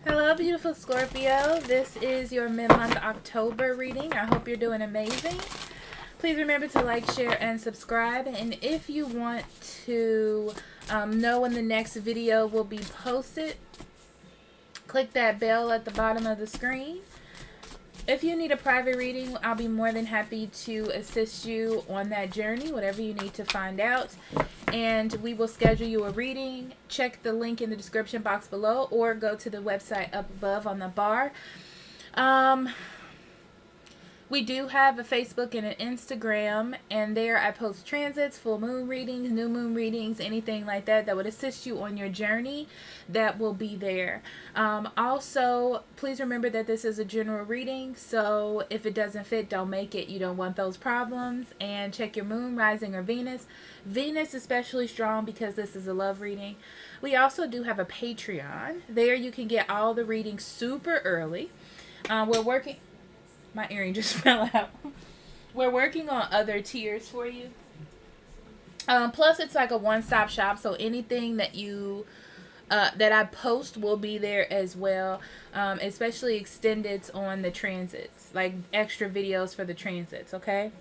Hello, beautiful Scorpio. This is your mid-month October reading. I hope you're doing amazing. Please remember to like, share, and subscribe. And if you want to know when the next video will be posted, click that bell at the bottom of the screen. If you need a private reading, I'll be more than happy to assist you on that journey, whatever you need to find out. And we will schedule you a reading. Check the link in the description box below or go to the website up above on the bar. We do have a Facebook and an Instagram, and there I post transits, full moon readings, new moon readings, anything like that that would assist you on your journey. That will be there. Also, please remember that this is a general reading, so if it doesn't fit, don't make it. You don't want those problems. And check your moon, rising, or Venus. Venus especially strong because this is a love reading. We also do have a Patreon. There you can get all the readings super early. We're working... My earring just fell out. We're working on other tiers for you. Plus, it's like a one-stop shop, so anything that you that I post will be there as well. Especially extendeds on the transits, like extra videos for the transits. Okay.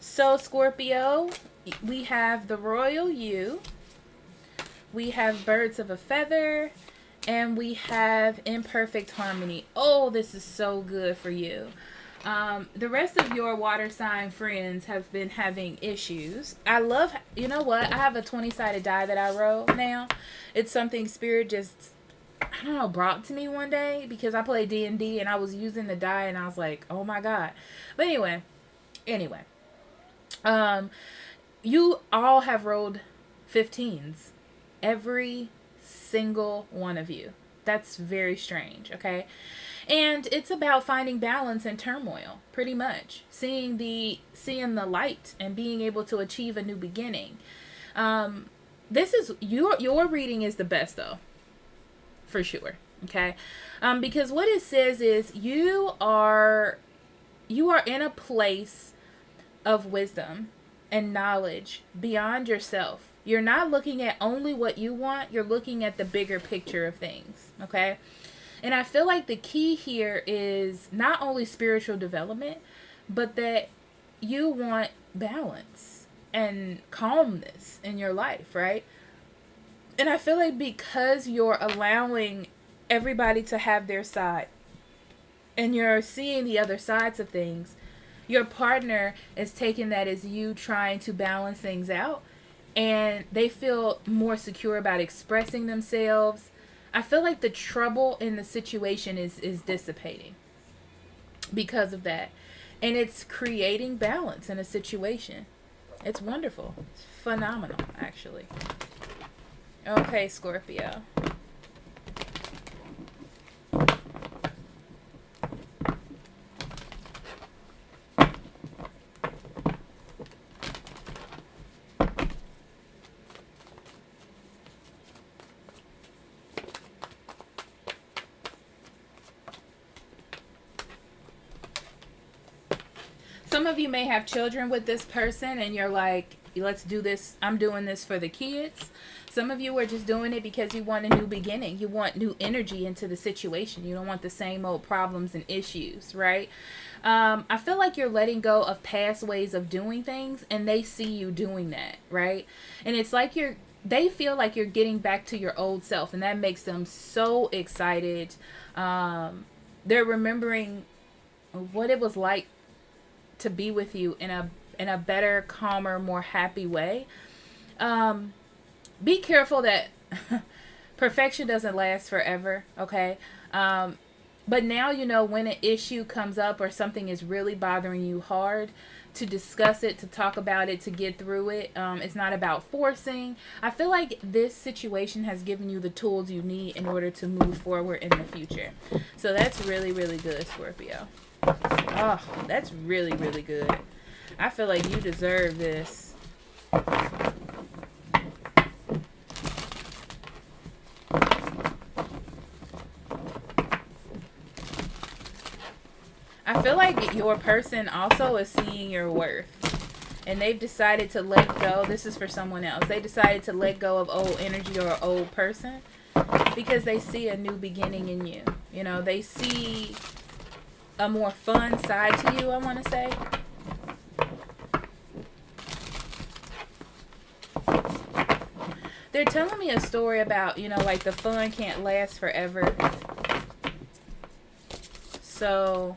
So Scorpio, we have the Royal You. We have Birds of a Feather. And we have Imperfect Harmony. Oh, this is so good for you. The rest of your water sign friends have been having issues. I love, you know what? I have a 20-sided die that I wrote now. It's something Spirit just, I don't know, brought to me one day because I play D&D and I was using the die and I was like, oh my God. But anyway. You all have rolled 15s. Every single one of you. That's very strange, okay? And it's about finding balance in turmoil, pretty much. Seeing the light and being able to achieve a new beginning. This is your reading is the best though. For sure. Okay? Because what it says is you are in a place of wisdom and knowledge beyond yourself. You're not looking at only what you want. You're looking at the bigger picture of things. Okay. And I feel like the key here is not only spiritual development, but that you want balance and calmness in your life. Right. And I feel like because you're allowing everybody to have their side and you're seeing the other sides of things, your partner is taking that as you trying to balance things out. And they feel more secure about expressing themselves. I feel like the trouble in the situation is dissipating because of that. And it's creating balance in a situation. It's wonderful. It's phenomenal, actually. Okay, Scorpio. Some of you may have children with this person and you're like, let's do this. I'm doing this for the kids. Some of you are just doing it because you want a new beginning. You want new energy into the situation. You don't want the same old problems and issues, right? I feel like you're letting go of past ways of doing things and they see you doing that, right? And it's like they feel like you're getting back to your old self and that makes them so excited. They're remembering what it was like to be with you in a better, calmer, more happy way. Be careful that perfection doesn't last forever, okay? But now you know when an issue comes up or something is really bothering you hard, to discuss it, to talk about it, to get through it. It's not about forcing. I feel like this situation has given you the tools you need in order to move forward in the future. So that's really, really good, Scorpio. Oh, that's really, really good. I feel like you deserve this. I feel like your person also is seeing your worth. And they've decided to let go. This is for someone else. They decided to let go of old energy or an old person. because they see a new beginning in you. You know, they see a more fun side to you, I want to say. They're telling me a story about, you know, like the fun can't last forever. So,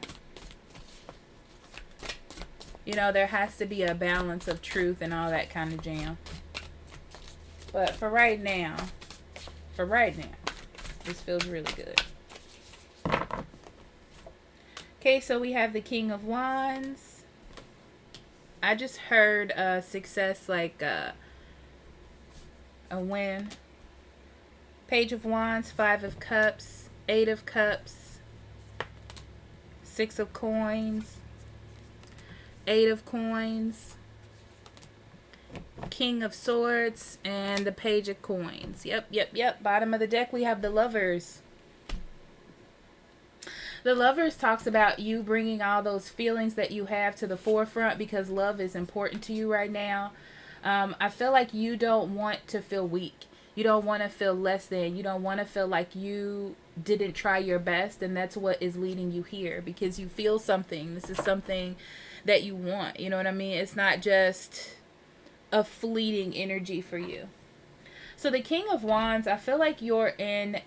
you know, there has to be a balance of truth and all that kind of jam. But for right now, this feels really good. Okay, so we have the King of Wands. I just heard success, like a win. Page of Wands, 5 of Cups, 8 of Cups, 6 of Coins, 8 of Coins, King of Swords, and the Page of Coins. Yep. Bottom of the deck, we have the Lovers. The Lovers talks about you bringing all those feelings that you have to the forefront because love is important to you right now. I feel like you don't want to feel weak. You don't want to feel less than. You don't want to feel like you didn't try your best, and that's what is leading you here because you feel something. This is something that you want. You know what I mean? It's not just a fleeting energy for you. So the King of Wands, I feel like in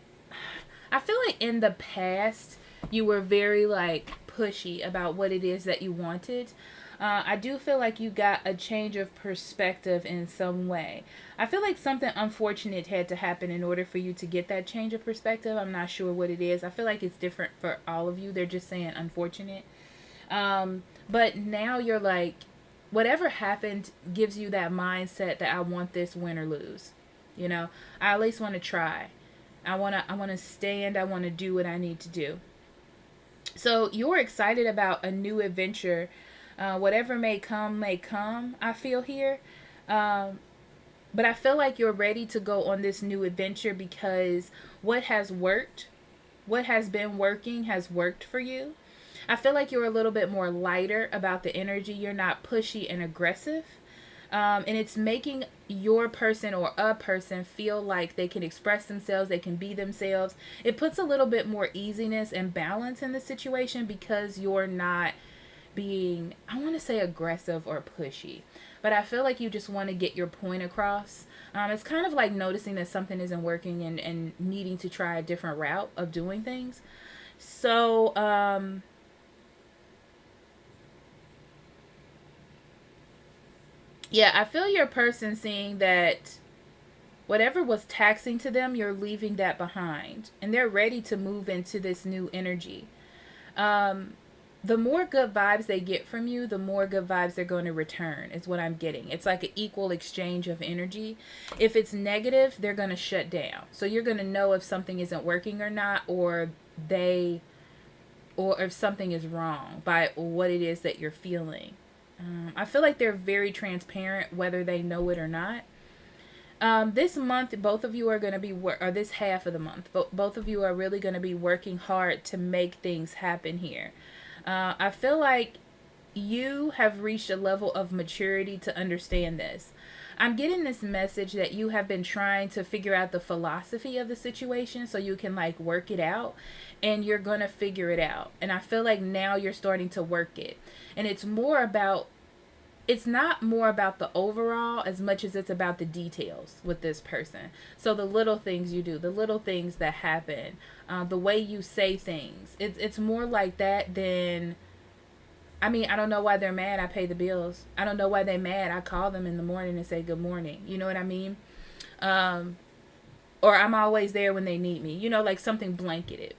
the past, you were very like pushy about what it is that you wanted. I do feel like you got a change of perspective in some way. I feel like something unfortunate had to happen in order for you to get that change of perspective. I'm not sure what it is. I feel like it's different for all of you. They're just saying unfortunate. But now you're like, whatever happened gives you that mindset that I want this, win or lose. You know, I at least want to try. I want to stand. I want to do what I need to do. So you're excited about a new adventure. Whatever may come, I feel here. But I feel like you're ready to go on this new adventure because what has been working has worked for you. I feel like you're a little bit more lighter about the energy. You're not pushy and aggressive. And it's making your person or a person feel like they can express themselves, they can be themselves. It puts a little bit more easiness and balance in the situation because you're not being, I want to say aggressive or pushy, but I feel like you just want to get your point across. It's kind of like noticing that something isn't working and needing to try a different route of doing things. So, yeah, I feel your person seeing that whatever was taxing to them, you're leaving that behind. And they're ready to move into this new energy. The more good vibes they get from you, the more good vibes they're going to return, is what I'm getting. It's like an equal exchange of energy. If it's negative, they're going to shut down. So you're going to know if something isn't working or not, or if something is wrong by what it is that you're feeling. I feel like they're very transparent, whether they know it or not. This month, both of you are going to be, or this half of the month, both of you are really going to be working hard to make things happen here. I feel like you have reached a level of maturity to understand this. I'm getting this message that you have been trying to figure out the philosophy of the situation so you can like work it out, and you're going to figure it out. And I feel like now you're starting to work it. And it's not more about the overall as much as it's about the details with this person. So the little things you do, the little things that happen, the way you say things, it's more like that than, I mean, I don't know why they're mad. I pay the bills. I don't know why they're mad. I call them in the morning and say good morning. You know what I mean? Or I'm always there when they need me. You know, like something blanketed.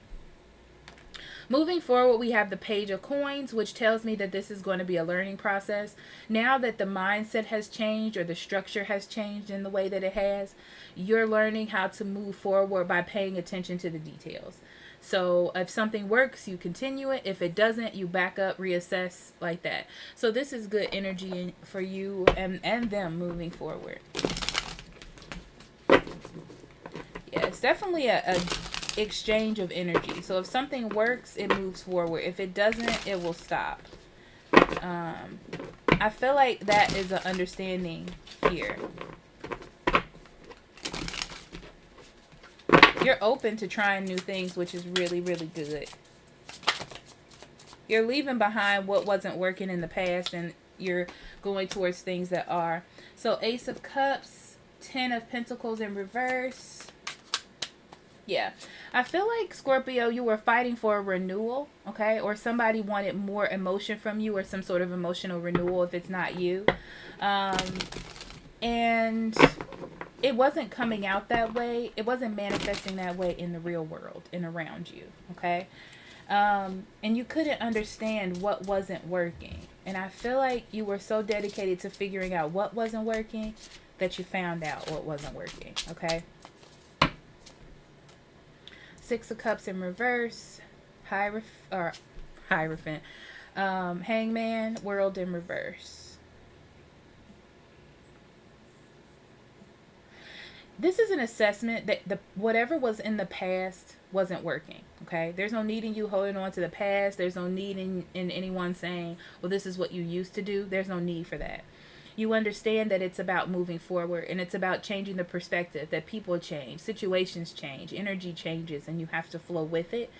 Moving forward, we have the Page of Coins, which tells me that this is going to be a learning process. Now that the mindset has changed or the structure has changed in the way that it has, you're learning how to move forward by paying attention to the details. So if something works, you continue it. If it doesn't, you back up, reassess, like that. So this is good energy for you and them moving forward. Yeah, it's definitely a exchange of energy. So if something works, it moves forward. If it doesn't, it will stop. I feel like that is an understanding here. You're open to trying new things, which is really, really good. You're leaving behind what wasn't working in the past, and you're going towards things that are. So Ace of Cups, 10 of Pentacles in reverse. Yeah. I feel like, Scorpio, you were fighting for a renewal, okay? Or somebody wanted more emotion from you, or some sort of emotional renewal if it's not you. And it wasn't coming out that way. It wasn't manifesting that way in the real world and around you, okay? And you couldn't understand what wasn't working. And I feel like you were so dedicated to figuring out what wasn't working that you found out what wasn't working, okay? Six of Cups in reverse. Hierophant. Hangman, World in reverse. This is an assessment that whatever was in the past wasn't working, okay? There's no need in you holding on to the past. There's no need in anyone saying, well, this is what you used to do. There's no need for that. You understand that it's about moving forward, and it's about changing the perspective, that people change, situations change, energy changes, and you have to flow with it.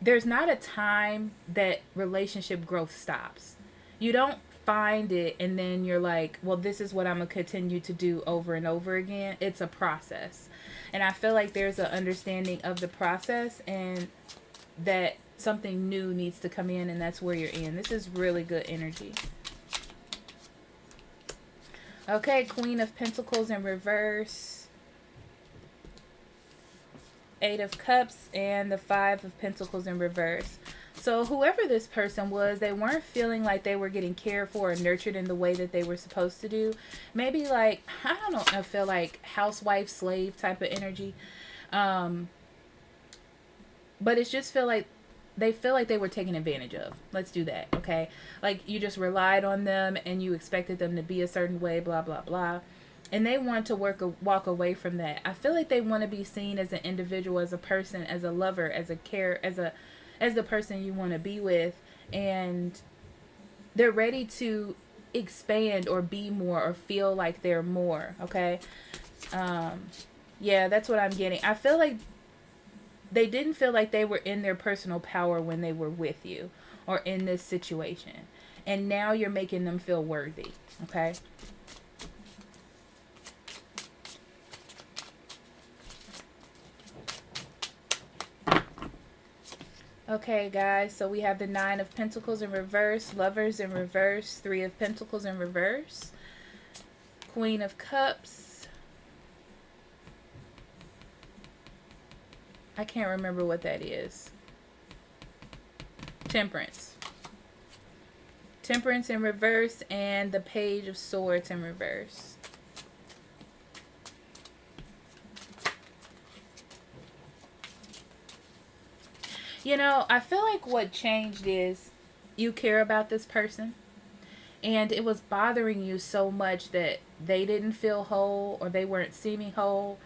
There's not a time that relationship growth stops. You don't find it and then you're like, well, this is what I'm going to continue to do over and over again. It's a process. And I feel like there's an understanding of the process, and that something new needs to come in, and that's where you're in. This is really good energy. Okay, Queen of Pentacles in reverse. Eight of Cups and the Five of Pentacles in reverse. So whoever this person was, they weren't feeling like they were getting cared for or nurtured in the way that they were supposed to do. Maybe like, I don't know, I feel like housewife, slave type of energy. But it's just feel like they were taken advantage of. Let's do that, okay? Like you just relied on them and you expected them to be a certain way, blah, blah, blah. And they want to walk away from that. I feel like they want to be seen as an individual, as a person, as a lover, as the person you want to be with, and they're ready to expand or be more or feel like they're more, okay? Yeah, that's what I'm getting. I feel like they didn't feel like they were in their personal power when they were with you or in this situation. And now you're making them feel worthy, okay? Okay, guys, so we have the Nine of Pentacles in reverse, Lovers in reverse, Three of Pentacles in reverse, Queen of Cups. I can't remember what that is. Temperance. Temperance in reverse, and the Page of Swords in reverse. You know, I feel like what changed is you care about this person, and it was bothering you so much that they didn't feel whole or they weren't seeming whole,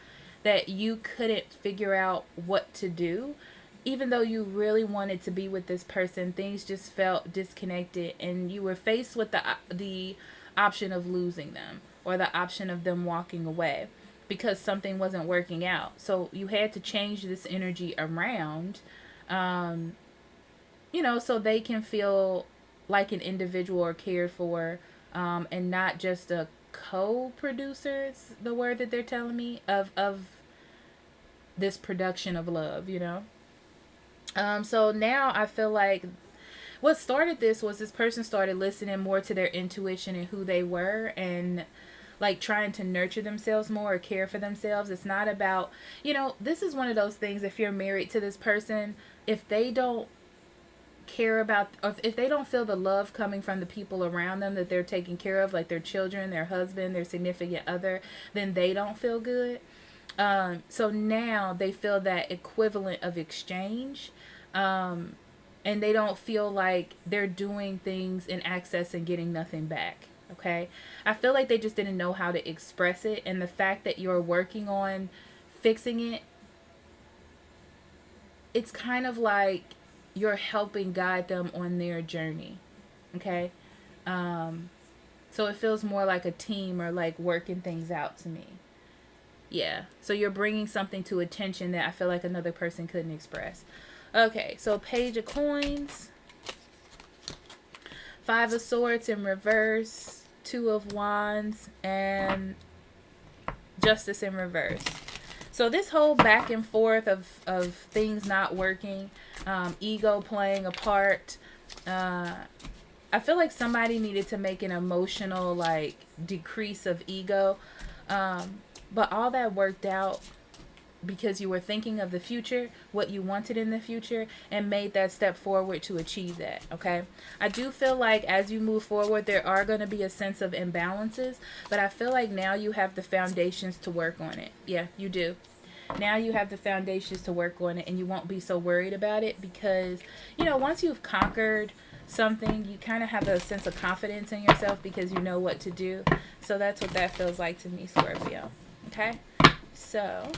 that you couldn't figure out what to do. Even though you really wanted to be with this person, things just felt disconnected, and you were faced with the option of losing them or the option of them walking away because something wasn't working out. So you had to change this energy around, you know, so they can feel like an individual or cared for, and not just a co-producer, is the word that they're telling me, of this production of love, you know. So now I feel like what started this was this person started listening more to their intuition and who they were, and like trying to nurture themselves more or care for themselves. It's not about, you know, this is one of those things, if you're married to this person, if they don't care about, or if they don't feel the love coming from the people around them that they're taking care of, like their children, their husband, their significant other, then they don't feel good. So now they feel that equivalent of exchange, and they don't feel like they're doing things in excess and getting nothing back. Okay, I feel like they just didn't know how to express it, and the fact that you're working on fixing it, it's kind of like you're helping guide them on their journey. Okay, so it feels more like a team or like working things out to me. Yeah. So you're bringing something to attention that I feel like another person couldn't express. Okay, so Page of Coins, Five of Swords in reverse, Two of Wands, and Justice in reverse. So this whole back and forth of things not working, ego playing a part, I feel like somebody needed to make an emotional like decrease of ego, but all that worked out because you were thinking of the future, what you wanted in the future, and made that step forward to achieve that. Okay, I do feel like as you move forward there are going to be a sense of imbalances, but I feel like now you have the foundations to work on it. Yeah, you do. Now you have the foundations to work on it, and you won't be so worried about it because, you know, once you've conquered something, you kind of have a sense of confidence in yourself because you know what to do. So that's what that feels like to me, Scorpio. Okay, so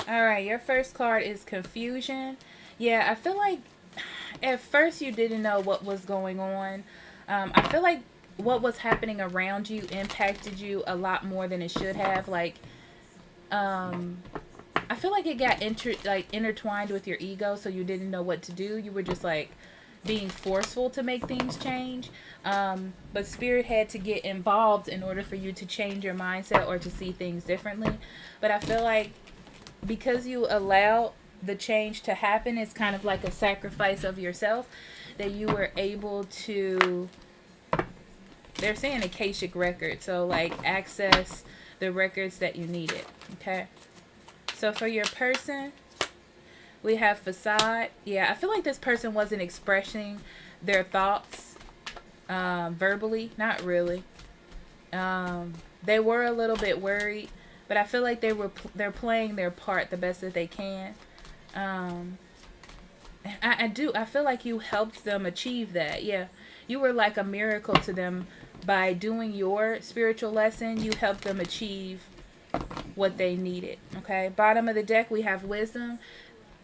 all right, your first card is confusion. Yeah, I feel like at first you didn't know what was going on. I feel like what was happening around you impacted you a lot more than it should have. Like, I feel like it got intertwined with your ego, so you didn't know what to do. You were just like being forceful to make things change. But spirit had to get involved in order for you to change your mindset or to see things differently. But I feel like because you allowed the change to happen, it's kind of like a sacrifice of yourself that you were able to, they're saying Akashic record, so like access the records that you needed. Okay, so for your person we have facade. Yeah, I feel like this person wasn't expressing their thoughts verbally, not really. They were a little bit worried, but I feel like they're playing their part the best that they can. I feel like you helped them achieve that. Yeah, you were like a miracle to them by doing your spiritual lesson. You helped them achieve what they needed. Okay, bottom of the deck we have wisdom.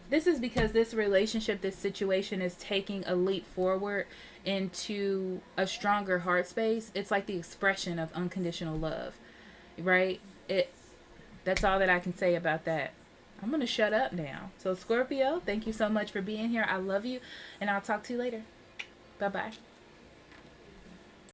This is because this relationship, this situation is taking a leap forward into a stronger heart space. It's like the expression of unconditional love, right? That's all that I can say about that. I'm going to shut up now. So Scorpio, thank you so much for being here. I love you, and I'll talk to you later. Bye-bye.